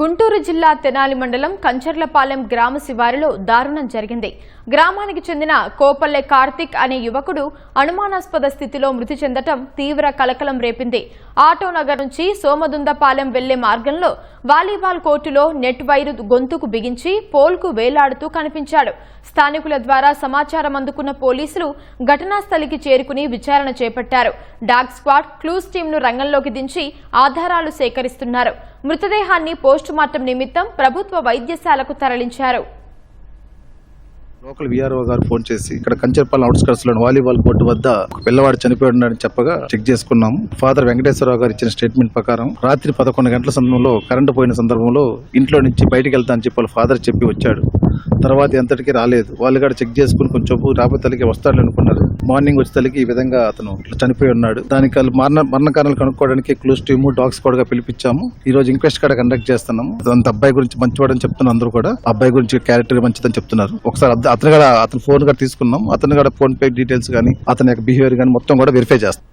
గుంటూరు జిల్లా తెనాలి మండలం కంచర్లపాలెం గ్రామ శివారులో దారుణం జరిగింది. గ్రామానికి చెందిన కోపల్లె కార్తిక్ అనే యువకుడు అనుమానాస్పద స్థితిలో మృతి చెందటం తీవ్ర కలకలం రేపింది. ఆటోనగర్ నుంచి సోమదుందపాలెం వెళ్లే మార్గంలో వాలీబాల్ కోర్టులో నెట్ వైరు గొంతుకు బిగించి పోల్కు వేలాడుతూ కనిపించాడు. స్థానికుల ద్వారా సమాచారం అందుకున్న పోలీసులు ఘటనా స్థలికి చేరుకుని విచారణ చేపట్టారు. డాగ్ స్క్వాడ్, క్లూస్ టీంను రంగంలోకి దించి ఆధారాలు సేకరిస్తున్నారు. మృతదేహాన్ని పోస్టుమార్టం నిమిత్తం ప్రభుత్వ వైద్యశాలకు తరలించారు. లోకల్ విఆర్ఓ గారు ఫోన్ చేసి ఇక్కడ కంచర్పాలెం అవుట్స్కర్ట్స్ లో వాలీబాల్ కోర్టు వద్ద పిల్లవాడు చనిపోయాడని చెప్పగా చెక్ చేసుకున్నాము. ఫాదర్ వెంకటేశ్వరరావు గారు ఇచ్చిన స్టేట్మెంట్ ప్రకారం రాత్రి 11 గంటల సమయంలో కరెంటు పోయిన సందర్భంలో ఇంట్లో నుంచి బయటికి వెళ్తా అని చెప్పి ఫాదర్ చెప్పి వచ్చాడు. తర్వాత ఎంతటికి రాలేదు. వాళ్ళు కూడా చెక్ చేసుకుని కొంచెం రాబోతలికి వస్తాడు అనుకున్నారు. మార్నింగ్ వచ్చేతలికి ఈ విధంగా అతను చనిపోయి ఉన్నాడు. దానికి మరణ కారణాలు కనుక్కోవడానికి క్లూస్ టీము, డాగ్ స్క్వాడ్ గా పిలిపించాము. ఈ రోజు ఇంక్వెస్ట్ కూడా కండక్ట్ చేస్తున్నాము. అంత అబ్బాయి గురించి మంచివాడని చెప్తున్నారు. అందరూ కూడా అబ్బాయి గురించి క్యారెక్టర్ మంచిదని చెప్తున్నారు. ఒకసారి అతను ఫోన్ కూడా తీసుకున్నాం. అతను కూడా ఫోన్ పే డీటెయిల్స్ కానీ అతని యొక్క బిహేవియర్ కానీ మొత్తం కూడా వెరిఫై చేస్తాం.